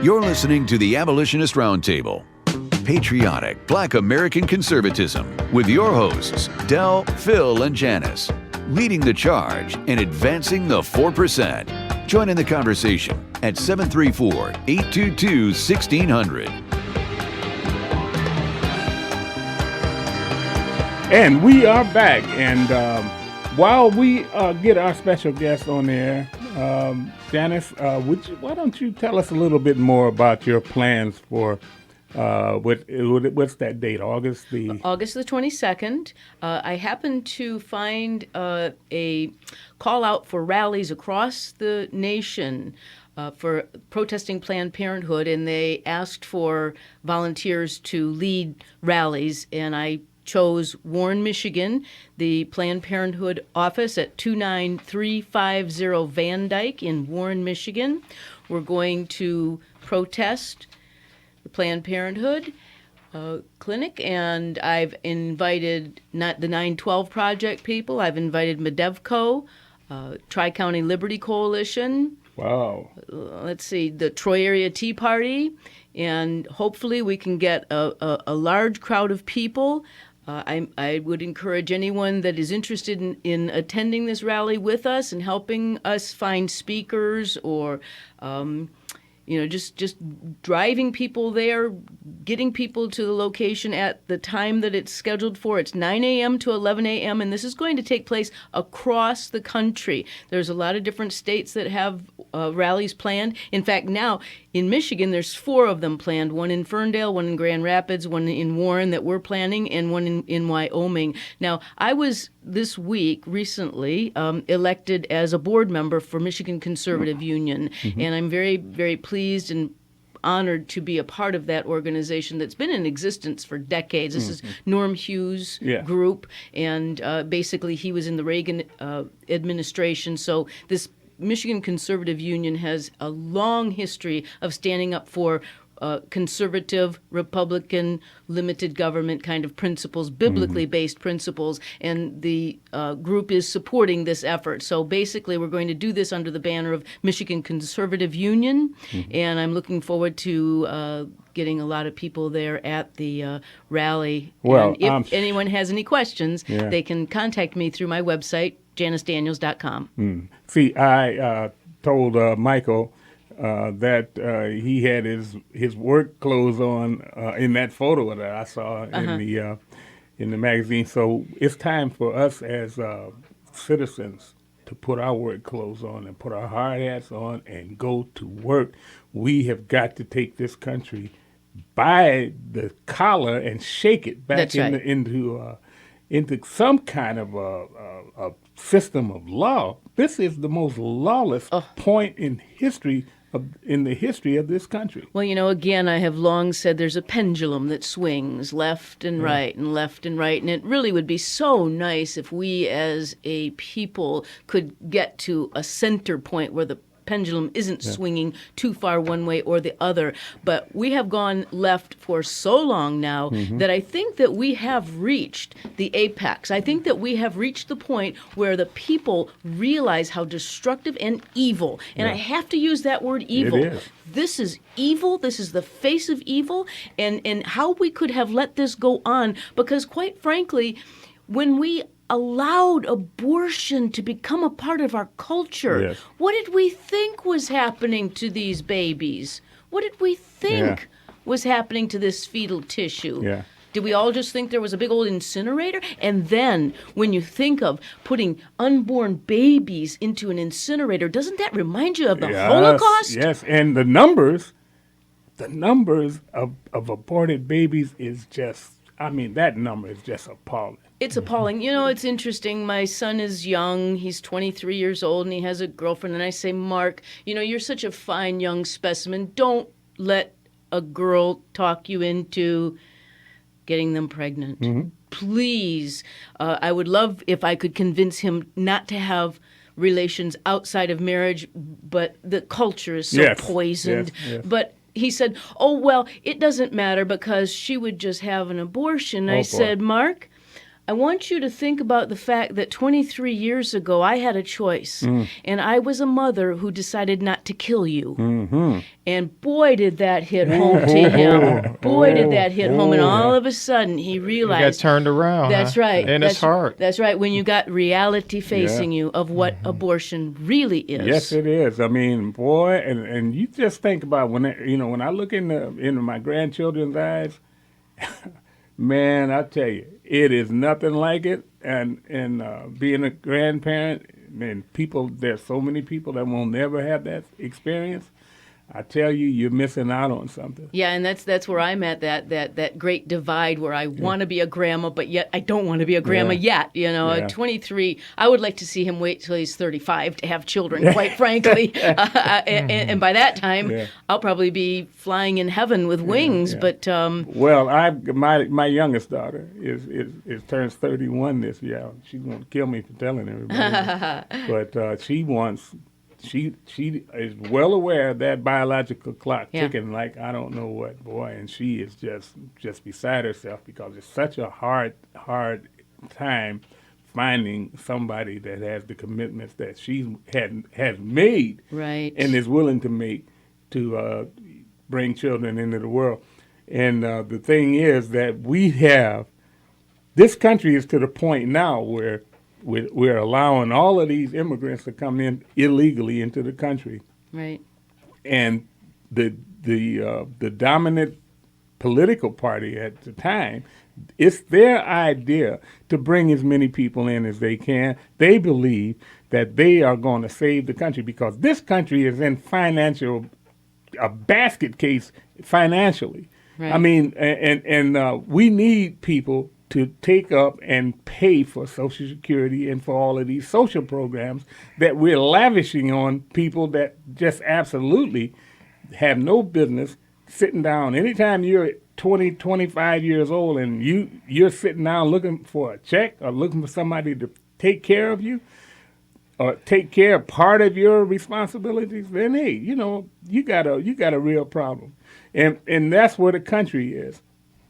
You're listening to the Abolitionist Roundtable, patriotic Black American conservatism, with your hosts, Del, Phil, and Janice, leading the charge and advancing the 4%. Join in the conversation at 734-822-1600. And we are back. And while we get our special guest on there, Janice, why don't you tell us a little bit more about your plans for what's that date? August the 22nd. I happened to find a call out for rallies across the nation for protesting Planned Parenthood, and they asked for volunteers to lead rallies, and I chose Warren, Michigan, the Planned Parenthood office at 29350 Van Dyke in Warren, Michigan. We're going to protest the Planned Parenthood clinic, and I've invited not the 912 Project people. I've invited Medevco, Tri-County Liberty Coalition. Wow. Let's see, the Troy Area Tea Party, and hopefully we can get a large crowd of people. I would encourage anyone that is interested in attending this rally with us and helping us find speakers, or just driving people there, getting people to the location at the time that it's scheduled for. It's 9 a.m. to 11 a.m., and this is going to take place across the country. There's a lot of different states that have rallies planned. In fact, now in Michigan, there's 4 of them planned, one in Ferndale, one in Grand Rapids, one in Warren that we're planning, and one in Wyoming. Now, I was this week recently elected as a board member for Michigan Conservative Union, and I'm very, very pleased and honored to be a part of that organization that's been in existence for decades. This is Norm Hughes' group, and basically he was in the Reagan administration, so this Michigan Conservative Union has a long history of standing up for conservative, Republican, limited government kind of principles, biblically based principles, and the group is supporting this effort. So basically, we're going to do this under the banner of Michigan Conservative Union, and I'm looking forward to getting a lot of people there at the rally. Well, and if anyone has any questions, they can contact me through my website, janicedaniels.com. See, I told Michael that he had his work clothes on in that photo that I saw in the magazine. So it's time for us as citizens to put our work clothes on and put our hard hats on and go to work. We have got to take this country by the collar and shake it back into some kind of a system of law. This is the most lawless point in history. In the history of this country. Well, again, I have long said there's a pendulum that swings left and right and left and right, and it really would be so nice if we as a people could get to a center point where the pendulum isn't swinging too far one way or the other. But we have gone left for so long now that I think that we have reached the apex. I think that we have reached the point where the people realize how destructive and evil, and I have to use that word evil. It is. This is evil. This is the face of evil, and how we could have let this go on, because quite frankly, when we allowed abortion to become a part of our culture, what did we think was happening to these babies? What did we think was happening to this fetal tissue? Did we all just think there was a big old incinerator? And then when you think of putting unborn babies into an incinerator, doesn't that remind you of the Holocaust? Yes, and the numbers of aborted babies is just, that number is just appalling. It's appalling. It's interesting. My son is young. He's 23 years old, and he has a girlfriend. And I say, Mark, you're such a fine young specimen. Don't let a girl talk you into getting them pregnant. Please. I would love if I could convince him not to have relations outside of marriage, but the culture is so poisoned. But he said, oh, well, it doesn't matter because she would just have an abortion. I said, Mark, I want you to think about the fact that 23 years ago I had a choice, and I was a mother who decided not to kill you. Mm-hmm. And boy, did that hit home to him. Boy, did that hit home. And all of a sudden, he realized. You got turned around. That's right. In his heart. That's right. When you got reality facing you of what abortion really is. Yes, it is. I mean, boy, and you just think about when I look into my grandchildren's eyes, man, I tell you, it is nothing like it. And being a grandparent, and there's so many people that will never have that experience. I tell you, you're missing out on something. Yeah, and that's where I'm at, that great divide where I want to be a grandma, but yet I don't want to be a grandma yet. At 23, I would like to see him wait till he's 35 to have children, quite frankly. And by that time, I'll probably be flying in heaven with wings. But well, my youngest daughter is turns 31 this year. She's going to kill me for telling everybody. But she is well aware of that biological clock ticking like I don't know what, boy, and she is just beside herself because it's such a hard time finding somebody that has the commitments that she has made and is willing to make to bring children into the world. And the thing is that this country is to the point now where we're allowing all of these immigrants to come in illegally into the country. Right. And the dominant political party at the time, it's their idea to bring as many people in as they can. They believe that they are going to save the country because this country is in a basket case financially. Right. I mean, and we need people to take up and pay for Social Security and for all of these social programs that we're lavishing on people that just absolutely have no business sitting down. Anytime you're 20, 25 years old and you're sitting down looking for a check or looking for somebody to take care of you or take care of part of your responsibilities, then hey, you got a real problem. And that's where the country is.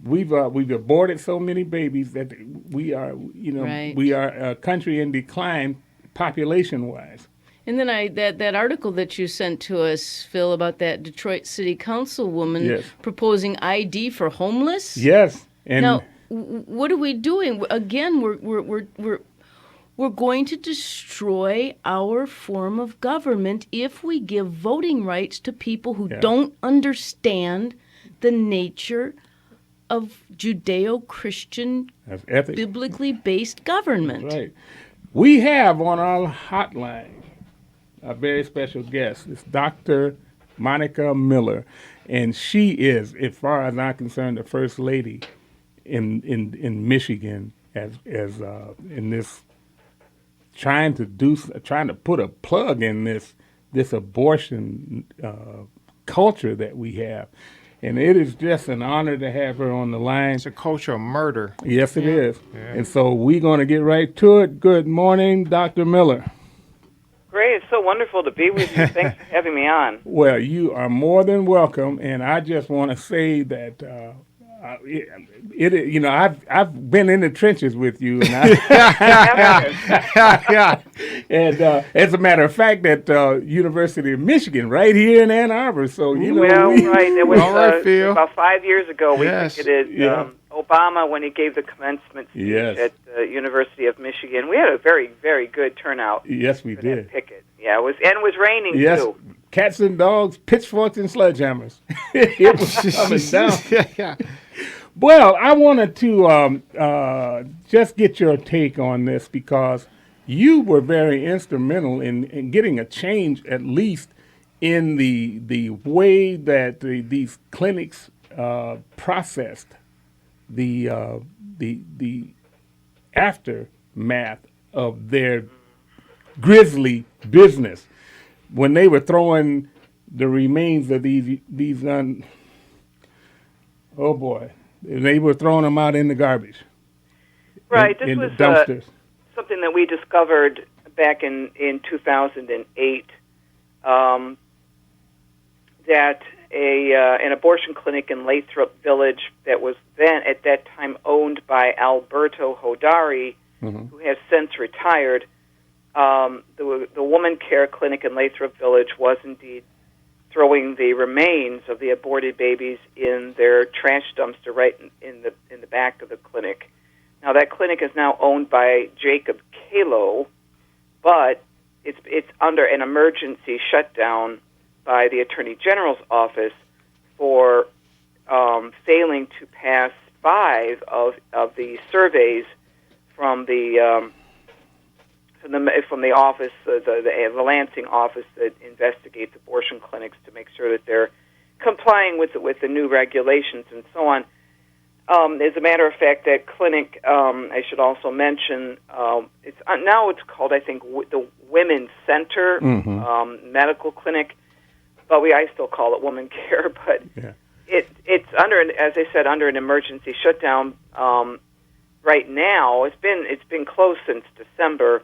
We've aborted so many babies that we are a country in decline population-wise. And then that article that you sent to us, Phil, about that Detroit City Council woman proposing ID for homeless. Yes. And now, what are we doing? Again, we're going to destroy our form of government if we give voting rights to people who don't understand the nature of Judeo-Christian, biblically based government. That's right. We have on our hotline a very special guest. It's Dr. Monica Miller, and she is, as far as I'm concerned, the first lady in Michigan as in this trying to put a plug in this abortion culture that we have. And it is just an honor to have her on the line. It's a culture of murder. Yes, it is. Yeah. And so we're going to get right to it. Good morning, Dr. Miller. Great. It's so wonderful to be with you. Thanks for having me on. Well, you are more than welcome. And I just want to say that I've been in the trenches with you, and and as a matter of fact, at University of Michigan, right here in Ann Arbor. So right. It was about 5 years ago. We visited Obama when he gave the commencement speech at the University of Michigan. We had a very, very good turnout. Yes, we did. That picket. Yeah, it was raining too. Cats and dogs, pitchforks and sledgehammers. It was coming down. Well, I wanted to just get your take on this because you were very instrumental in getting a change, at least in the way that these clinics processed the aftermath of their grisly business when they were throwing the remains of these oh boy. They were throwing them out in the garbage. Right. In this the was dumpsters. Something that we discovered back in 2008. that an abortion clinic in Lathrop Village that was then at that time owned by Alberto Hodari, who has since retired. The woman care clinic in Lathrop Village was indeed throwing the remains of the aborted babies in their trash dumpster right in the back of the clinic. Now that clinic is now owned by Jacob Kalo, but it's under an emergency shutdown by the Attorney General's office for failing to pass 5 of the surveys from the office, the Lansing office that investigates abortion clinics to make sure that they're complying with the new regulations and so on. As a matter of fact, that clinic, I should also mention, it's called, I think, the Women's Center Medical Clinic, but I still call it Woman Care. But it's under, as I said, under an emergency shutdown right now. It's been closed since December,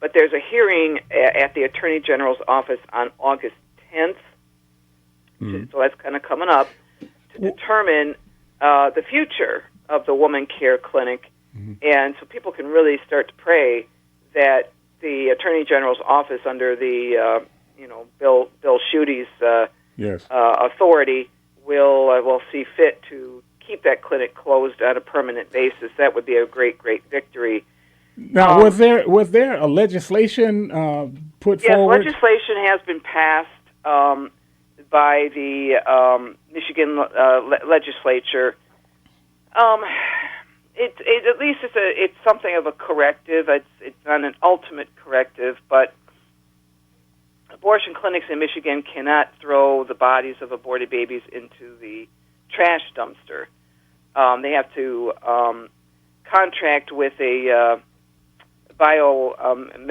but there's a hearing at the Attorney General's office on August 10th, so that's kind of coming up, to determine the future of the Woman Care Clinic, and so people can really start to pray that the Attorney General's office, under the Bill Schuette's authority, will see fit to keep that clinic closed on a permanent basis. That would be a great victory. Now, was there a legislation put forward? Yes, legislation has been passed by the Michigan legislature. At least it's something of a corrective. It's not an ultimate corrective, but abortion clinics in Michigan cannot throw the bodies of aborted babies into the trash dumpster. They have to contract with a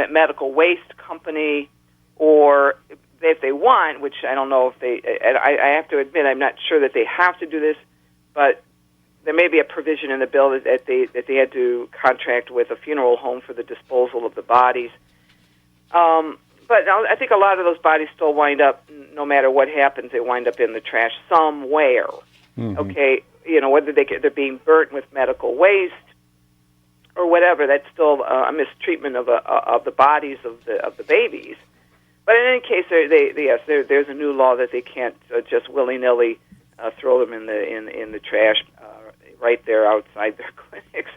medical waste company, or if they want, which I don't know if they, I have to admit, I'm not sure that they have to do this, but there may be a provision in the bill that they had to contract with a funeral home for the disposal of the bodies. But I think a lot of those bodies still wind up, no matter what happens, they wind up in the trash somewhere. Okay, whether they're being burnt with medical waste or whatever, that's still a mistreatment of the bodies of the babies. But in any case, there's a new law that they can't just willy-nilly throw them in the trash right there outside their clinics.